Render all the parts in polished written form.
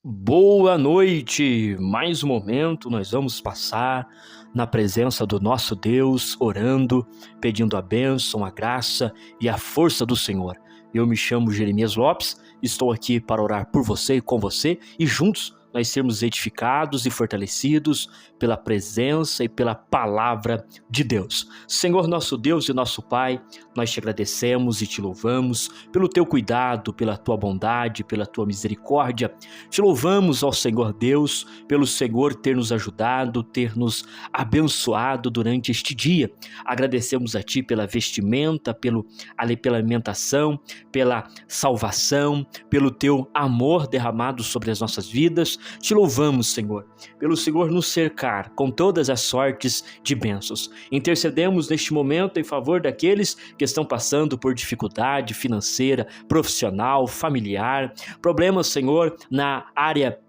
Boa noite! Mais um momento nós vamos passar na presença do nosso Deus, orando, pedindo a bênção, a graça e a força do Senhor. Eu me chamo Jeremias Lopes, estou aqui para orar por você e com você e juntos nós sermos edificados e fortalecidos pela presença e pela palavra de Deus. Senhor nosso Deus e nosso Pai, nós te agradecemos e te louvamos pelo teu cuidado, pela tua bondade, pela tua misericórdia. Te louvamos, ó Senhor Deus, pelo Senhor ter nos ajudado, ter nos abençoado durante este dia. Agradecemos a Ti pela vestimenta, pela alimentação, pela salvação, pelo Teu amor derramado sobre as nossas vidas. Te louvamos, Senhor, pelo Senhor nos cercar com todas as sortes de bênçãos. Intercedemos neste momento em favor daqueles que estão passando por dificuldade financeira, profissional, familiar, problemas, Senhor, na área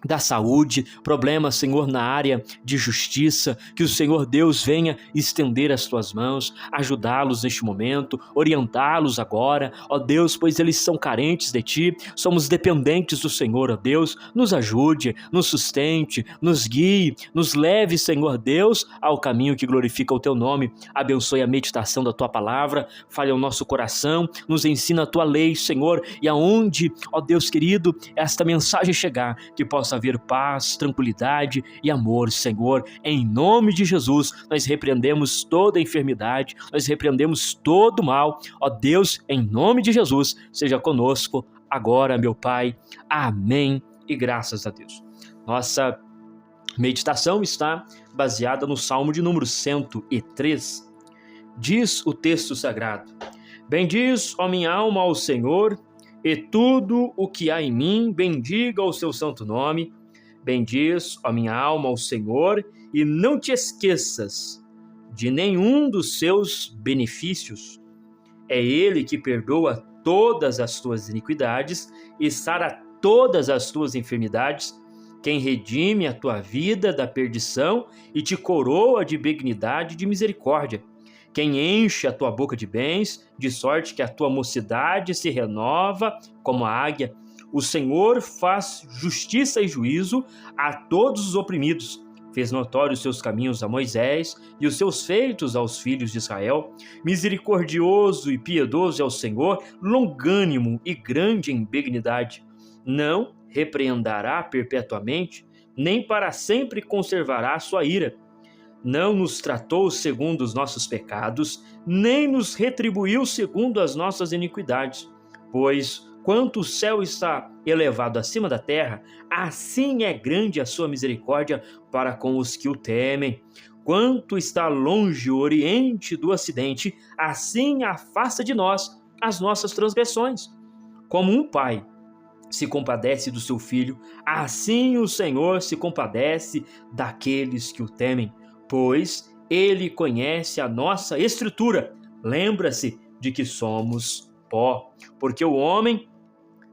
da saúde, problemas, Senhor, na área de justiça, que o Senhor Deus venha estender as tuas mãos, ajudá-los neste momento, orientá-los agora, ó Deus, pois eles são carentes de ti, somos dependentes do Senhor, ó Deus, nos ajude, nos sustente, nos guie, nos leve, Senhor Deus, ao caminho que glorifica o teu nome, abençoe a meditação da tua palavra, fale ao nosso coração, nos ensina a tua lei, Senhor, e aonde, ó Deus querido, esta mensagem chegar, que possa haver paz, tranquilidade e amor, Senhor. Em nome de Jesus, nós repreendemos toda enfermidade, nós repreendemos todo mal. Ó Deus, em nome de Jesus, seja conosco agora, meu Pai. Amém e graças a Deus. Nossa meditação está baseada no Salmo de número 103. Diz o texto sagrado: bendiz, ó minha alma, ao Senhor, e tudo o que há em mim, bendiga o seu santo nome. Bendiz, ó minha alma, ao Senhor, e não te esqueças de nenhum dos seus benefícios. É Ele que perdoa todas as tuas iniquidades e sara todas as tuas enfermidades, quem redime a tua vida da perdição e te coroa de benignidade e de misericórdia, quem enche a tua boca de bens, de sorte que a tua mocidade se renova como a águia. O Senhor faz justiça e juízo a todos os oprimidos. Fez notórios os seus caminhos a Moisés e os seus feitos aos filhos de Israel. Misericordioso e piedoso é o Senhor, longânimo e grande em benignidade. Não repreenderá perpetuamente, nem para sempre conservará a sua ira. Não nos tratou segundo os nossos pecados, nem nos retribuiu segundo as nossas iniquidades. Pois, quanto o céu está elevado acima da terra, assim é grande a sua misericórdia para com os que o temem. Quanto está longe o oriente do ocidente, assim afasta de nós as nossas transgressões. Como um pai se compadece do seu filho, assim o Senhor se compadece daqueles que o temem. Pois Ele conhece a nossa estrutura, lembra-se de que somos pó, porque o homem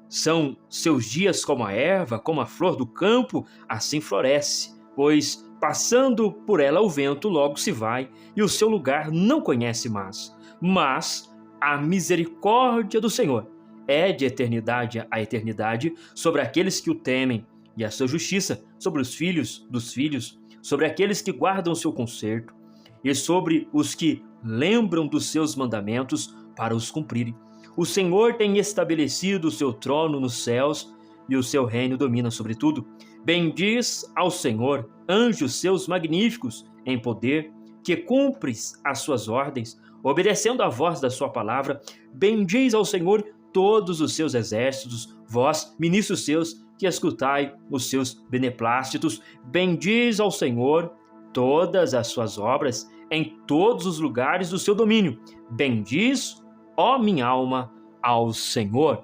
são seus dias como a erva, como a flor do campo, assim floresce, pois passando por ela o vento logo se vai, e o seu lugar não conhece mais. Mas a misericórdia do Senhor é de eternidade a eternidade sobre aqueles que o temem, e a sua justiça sobre os filhos dos filhos, sobre aqueles que guardam o seu conserto, e sobre os que lembram dos seus mandamentos para os cumprirem. O Senhor tem estabelecido o seu trono nos céus, e o seu reino domina sobre tudo. Bendiz ao Senhor, anjos seus magníficos em poder, que cumpres as suas ordens, obedecendo à voz da sua palavra. Bendiz ao Senhor todos os seus exércitos, vós, ministros seus, que escutai os seus beneplácitos. Bendiz ao Senhor todas as suas obras em todos os lugares do seu domínio. Bendiz, ó minha alma, ao Senhor.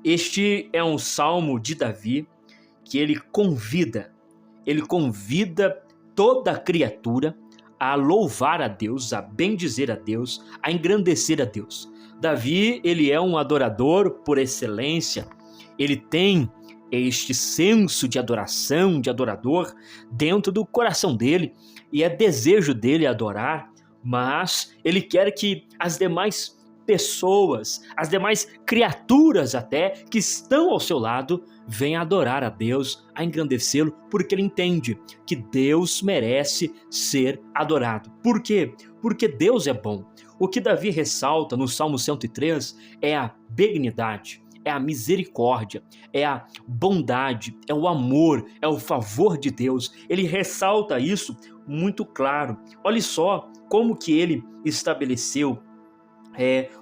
Este é um salmo de Davi que ele convida toda a criatura a louvar a Deus, a bendizer a Deus, a engrandecer a Deus. Davi, ele é um adorador por excelência. Ele tem este senso de adoração, de adorador dentro do coração dele, e é desejo dele adorar, mas ele quer que as demais pessoas, as demais criaturas até que estão ao seu lado, vêm adorar a Deus, a engrandecê-lo, porque ele entende que Deus merece ser adorado. Por quê? Porque Deus é bom. O que Davi ressalta no Salmo 103 é a benignidade, é a misericórdia, é a bondade, é o amor, é o favor de Deus. Ele ressalta isso muito claro. Olha só como que ele estabeleceu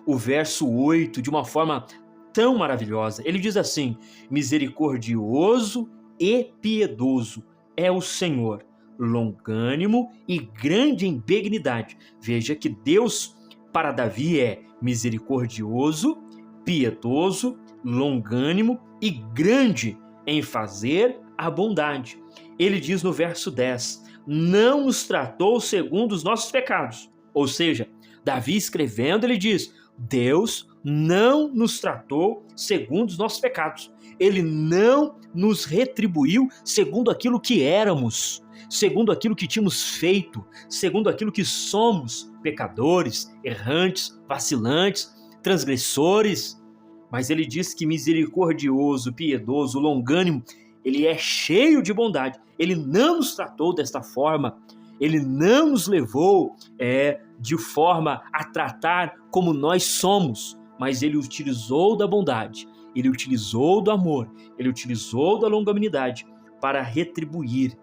o verso 8 de uma forma tão maravilhosa. Ele diz assim: misericordioso e piedoso é o Senhor, longânimo e grande em benignidade. Veja que Deus para Davi é misericordioso, piedoso, longânimo e grande em fazer a bondade. Ele diz no verso 10: não nos tratou segundo os nossos pecados. Ou seja, Davi escrevendo, ele diz: Deus não nos tratou segundo os nossos pecados. Ele não nos retribuiu segundo aquilo que éramos, segundo aquilo que tínhamos feito, segundo aquilo que somos, pecadores, errantes, vacilantes, transgressores. Mas ele diz que misericordioso, piedoso, longânimo, ele é cheio de bondade. Ele não nos tratou desta forma. Ele não nos levou de forma a tratar como nós somos, mas ele utilizou da bondade, ele utilizou do amor, ele utilizou da longanimidade para retribuir,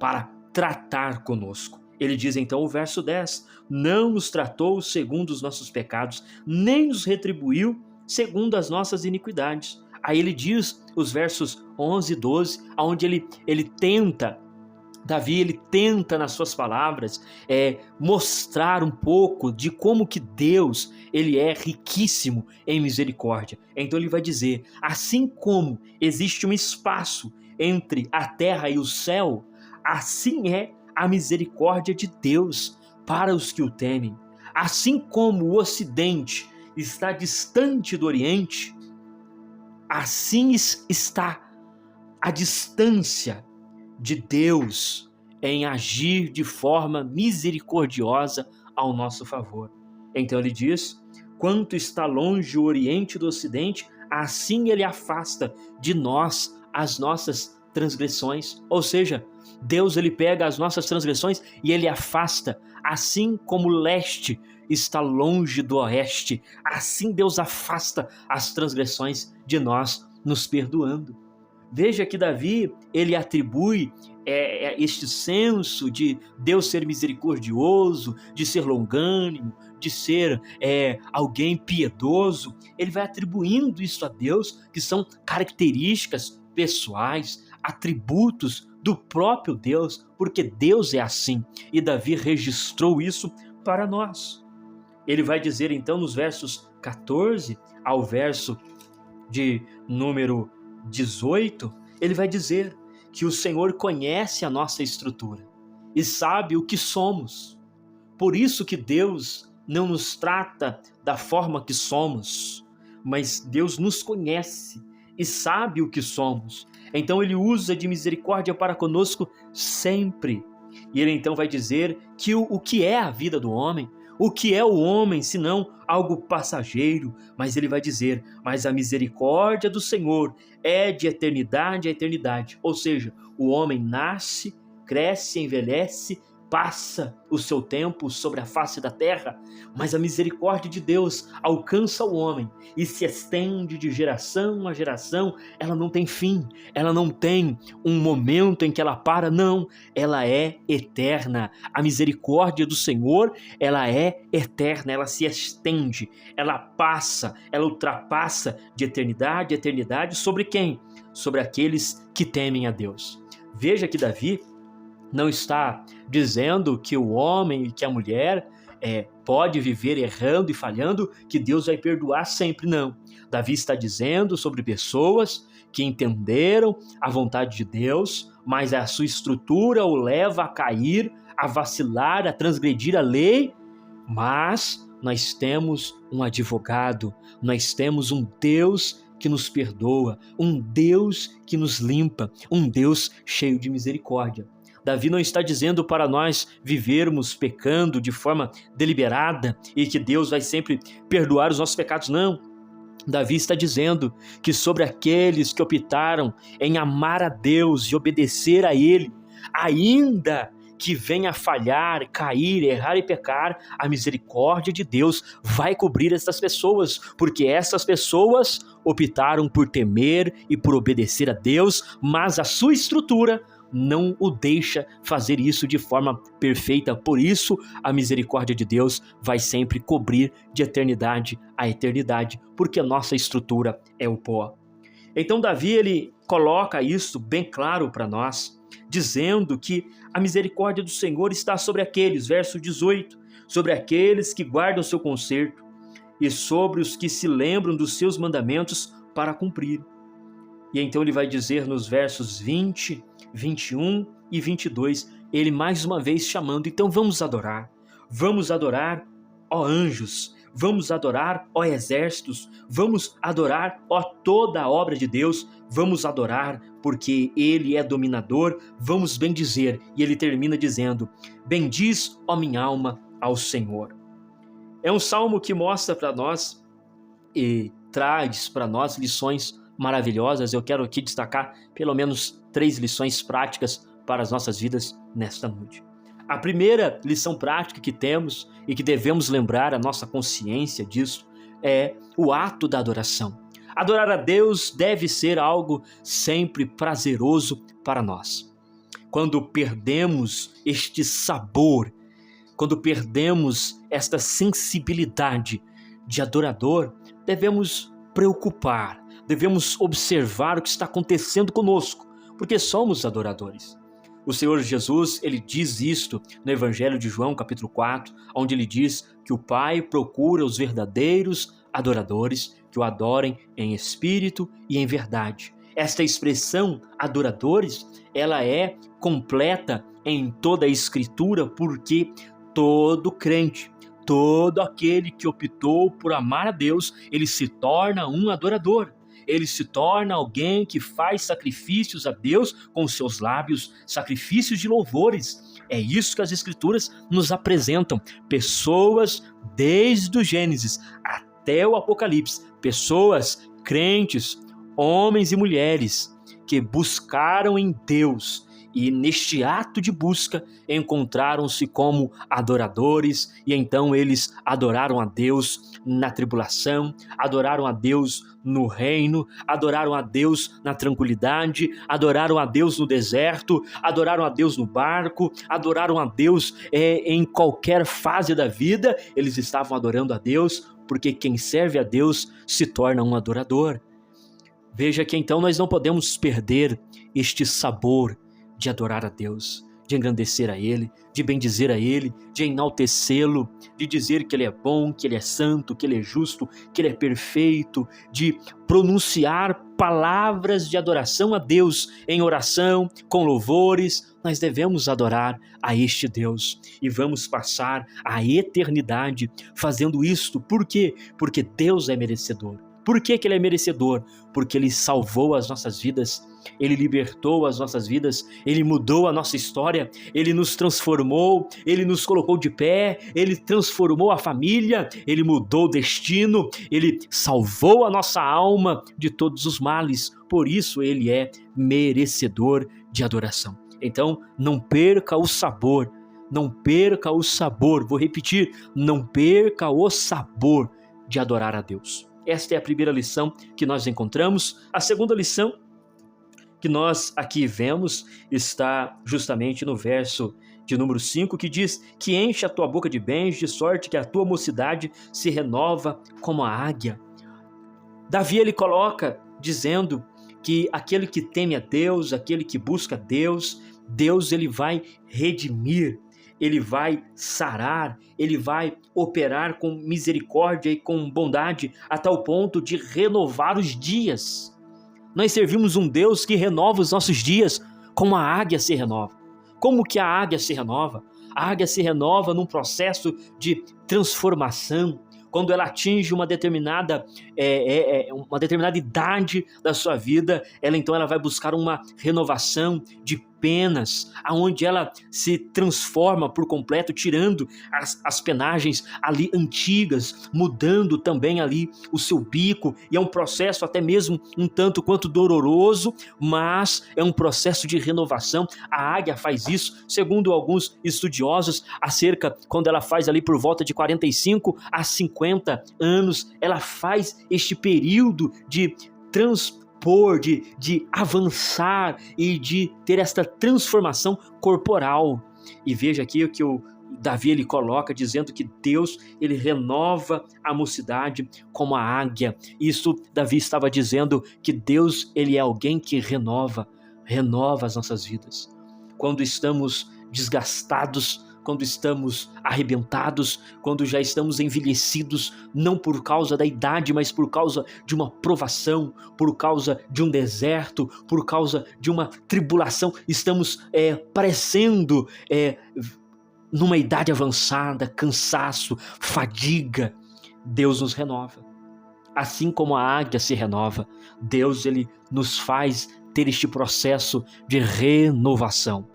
para tratar conosco. Ele diz então o verso 10, não nos tratou segundo os nossos pecados, nem nos retribuiu segundo as nossas iniquidades. Aí ele diz os versos 11 e 12, onde ele tenta, Davi, ele tenta nas suas palavras mostrar um pouco de como que Deus, ele é riquíssimo em misericórdia. Então ele vai dizer, assim como existe um espaço entre a terra e o céu, assim é a misericórdia de Deus para os que o temem. Assim como o Ocidente está distante do Oriente, assim está a distância de Deus em agir de forma misericordiosa ao nosso favor. Então ele diz, quanto está longe o Oriente do Ocidente, assim ele afasta de nós as nossas transgressões. Ou seja, Deus ele pega as nossas transgressões e ele afasta, assim como o leste está longe do oeste, assim Deus afasta as transgressões de nós, nos perdoando. Veja que Davi, ele atribui este senso de Deus ser misericordioso, de ser longânimo, de ser alguém piedoso. Ele vai atribuindo isso a Deus, que são características pessoais, atributos do próprio Deus, porque Deus é assim. E Davi registrou isso para nós. Ele vai dizer então nos versos 14 ao verso de número 18, ele vai dizer que o Senhor conhece a nossa estrutura e sabe o que somos. Por isso que Deus não nos trata da forma que somos, mas Deus nos conhece e sabe o que somos. Então ele usa de misericórdia para conosco sempre. E ele então vai dizer que o que é a vida do homem, o que é o homem, senão algo passageiro? Mas ele vai dizer, mas a misericórdia do Senhor é de eternidade a eternidade. Ou seja, o homem nasce, cresce, envelhece, passa o seu tempo sobre a face da terra, mas a misericórdia de Deus alcança o homem e se estende de geração a geração. Ela não tem fim, ela não tem um momento em que ela para, não, ela é eterna. A misericórdia do Senhor, ela é eterna, ela se estende, ela passa, ela ultrapassa de eternidade a eternidade sobre quem? Sobre aqueles que temem a Deus. Veja que Davi não está dizendo que o homem e que a mulher pode viver errando e falhando, que Deus vai perdoar sempre, não. Davi está dizendo sobre pessoas que entenderam a vontade de Deus, mas a sua estrutura o leva a cair, a vacilar, a transgredir a lei. Mas nós temos um advogado, nós temos um Deus que nos perdoa, um Deus que nos limpa, um Deus cheio de misericórdia. Davi não está dizendo para nós vivermos pecando de forma deliberada e que Deus vai sempre perdoar os nossos pecados, não. Davi está dizendo que sobre aqueles que optaram em amar a Deus e obedecer a Ele, ainda que venha falhar, cair, errar e pecar, a misericórdia de Deus vai cobrir essas pessoas, porque essas pessoas optaram por temer e por obedecer a Deus, mas a sua estrutura não o deixa fazer isso de forma perfeita. Por isso, a misericórdia de Deus vai sempre cobrir de eternidade a eternidade, porque a nossa estrutura é o pó. Então Davi, ele coloca isso bem claro para nós, dizendo que a misericórdia do Senhor está sobre aqueles, verso 18, sobre aqueles que guardam seu conserto e sobre os que se lembram dos seus mandamentos para cumprir. E então ele vai dizer nos versos 20, 21 e 22, ele mais uma vez chamando, então vamos adorar, ó anjos, vamos adorar, ó exércitos, vamos adorar, ó toda a obra de Deus, vamos adorar porque Ele é dominador, vamos bendizer. E ele termina dizendo, bendiz, ó minha alma, ao Senhor. É um salmo que mostra para nós e traz para nós lições maravilhosas. Eu quero aqui destacar pelo menos 3 lições práticas para as nossas vidas nesta noite. A primeira lição prática que temos e que devemos lembrar a nossa consciência disso é o ato da adoração. Adorar a Deus deve ser algo sempre prazeroso para nós. Quando perdemos este sabor, quando perdemos esta sensibilidade de adorador, devemos preocupar, devemos observar o que está acontecendo conosco, porque somos adoradores. O Senhor Jesus, ele diz isto no Evangelho de João, capítulo 4, onde ele diz que o Pai procura os verdadeiros adoradores que o adorem em espírito e em verdade. Esta expressão, adoradores, ela é completa em toda a Escritura, porque todo crente, todo aquele que optou por amar a Deus, ele se torna um adorador. Ele se torna alguém que faz sacrifícios a Deus com os seus lábios, sacrifícios de louvores. É isso que as Escrituras nos apresentam. Pessoas, desde o Gênesis até o Apocalipse, pessoas crentes, homens e mulheres, que buscaram em Deus e neste ato de busca encontraram-se como adoradores, e então eles adoraram a Deus na tribulação, adoraram a Deus no reino, adoraram a Deus na tranquilidade, adoraram a Deus no deserto, adoraram a Deus no barco, adoraram a Deus em qualquer fase da vida. Eles estavam adorando a Deus, porque quem serve a Deus se torna um adorador. Veja que então nós não podemos perder este sabor de adorar a Deus, de engrandecer a Ele, de bendizer a Ele, de enaltecê-lo, de dizer que Ele é bom, que Ele é santo, que Ele é justo, que Ele é perfeito, de pronunciar palavras de adoração a Deus em oração, com louvores. Nós devemos adorar a este Deus e vamos passar a eternidade fazendo isto. Por quê? Porque Deus é merecedor. Por que Ele é merecedor? Porque Ele salvou as nossas vidas, Ele libertou as nossas vidas, Ele mudou a nossa história, Ele nos transformou, Ele nos colocou de pé, Ele transformou a família, Ele mudou o destino, Ele salvou a nossa alma de todos os males. Por isso Ele é merecedor de adoração. Então não perca o sabor, não perca o sabor, vou repetir, não perca o sabor de adorar a Deus. Esta é a primeira lição que nós encontramos. A segunda lição que nós aqui vemos está justamente no verso de número 5, que diz que enche a tua boca de bens, de sorte que a tua mocidade se renova como a águia. Davi, ele coloca dizendo que aquele que teme a Deus, aquele que busca Deus, Deus ele vai redimir, Ele vai sarar, Ele vai operar com misericórdia e com bondade a tal ponto de renovar os dias. Nós servimos um Deus que renova os nossos dias como a águia se renova. Como que a águia se renova? A águia se renova num processo de transformação. Quando ela atinge uma determinada idade da sua vida, ela vai buscar uma renovação de penas, aonde ela se transforma por completo, tirando as penagens ali antigas, mudando também ali o seu bico, e é um processo até mesmo um tanto quanto doloroso, mas é um processo de renovação. A águia faz isso, segundo alguns estudiosos, quando ela faz ali por volta de 45 a 50 anos, ela faz este período de transpor, de avançar e de ter esta transformação corporal. E veja aqui o que o Davi ele coloca, dizendo que Deus ele renova a mocidade como a águia. Isso Davi estava dizendo que Deus ele é alguém que renova as nossas vidas. Quando estamos desgastados, quando estamos arrebentados, quando já estamos envelhecidos, não por causa da idade, mas por causa de uma provação, por causa de um deserto, por causa de uma tribulação, estamos parecendo numa idade avançada, cansaço, fadiga. Deus nos renova. Assim como a águia se renova, Deus ele nos faz ter este processo de renovação.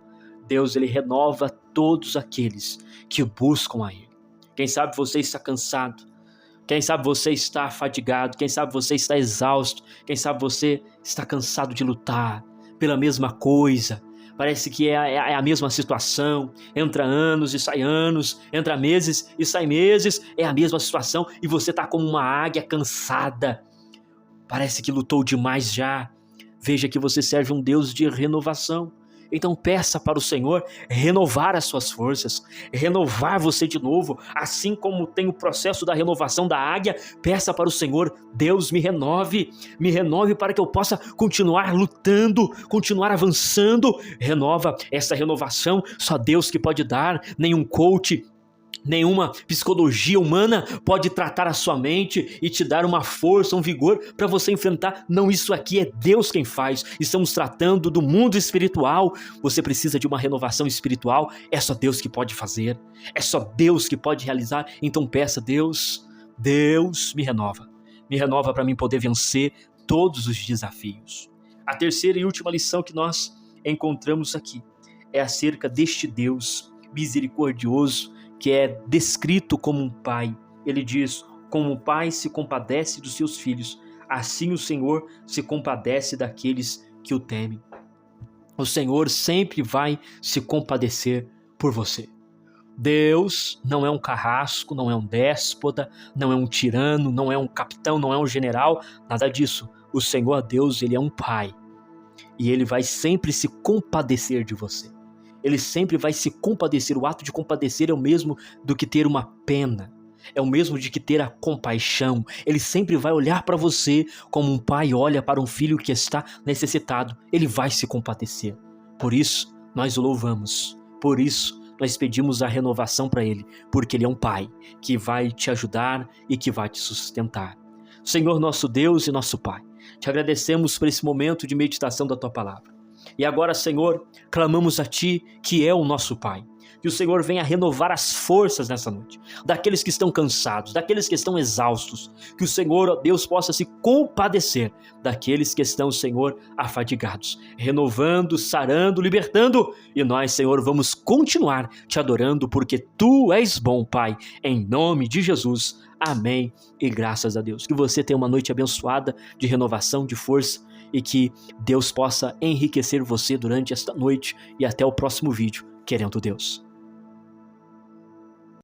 Deus ele renova todos aqueles que buscam a Ele. Quem sabe você está cansado, quem sabe você está fadigado, quem sabe você está exausto, quem sabe você está cansado de lutar pela mesma coisa. Parece que é a mesma situação, entra anos e sai anos, entra meses e sai meses, é a mesma situação e você está como uma águia cansada. Parece que lutou demais já. Veja que você serve um Deus de renovação. Então peça para o Senhor renovar as suas forças, renovar você de novo, assim como tem o processo da renovação da águia. Peça para o Senhor: Deus me renove para que eu possa continuar lutando, continuar avançando. Renova essa renovação, só Deus que pode dar, nenhum coach, nenhuma psicologia humana pode tratar a sua mente e te dar uma força, um vigor para você enfrentar. Não, isso aqui é Deus quem faz. Estamos tratando do mundo espiritual. Você precisa de uma renovação espiritual. É só Deus que pode fazer. É só Deus que pode realizar. Então peça: Deus me renova. Me renova para mim poder vencer todos os desafios. A terceira e última lição que nós encontramos aqui é acerca deste Deus misericordioso, que é descrito como um pai. Ele diz: como o pai se compadece dos seus filhos, assim o Senhor se compadece daqueles que o temem. O Senhor sempre vai se compadecer por você. Deus não é um carrasco, não é um déspota, não é um tirano, não é um capitão, não é um general, nada disso. O Senhor Deus, ele é um pai, e ele vai sempre se compadecer de você. Ele sempre vai se compadecer. O ato de compadecer é o mesmo do que ter uma pena, é o mesmo de que ter a compaixão. Ele sempre vai olhar para você como um pai olha para um filho que está necessitado. Ele vai se compadecer. Por isso nós o louvamos, por isso nós pedimos a renovação para Ele, porque Ele é um pai que vai te ajudar e que vai te sustentar. Senhor, nosso Deus e nosso Pai, te agradecemos por esse momento de meditação da Tua Palavra. E agora, Senhor, clamamos a Ti, que é o nosso Pai. Que o Senhor venha renovar as forças nessa noite, daqueles que estão cansados, daqueles que estão exaustos. Que o Senhor, ó Deus, possa se compadecer daqueles que estão, Senhor, afadigados, renovando, sarando, libertando. E nós, Senhor, vamos continuar te adorando, porque Tu és bom, Pai. Em nome de Jesus, amém e graças a Deus. Que você tenha uma noite abençoada de renovação, de força, e que Deus possa enriquecer você durante esta noite e até o próximo vídeo, querendo Deus.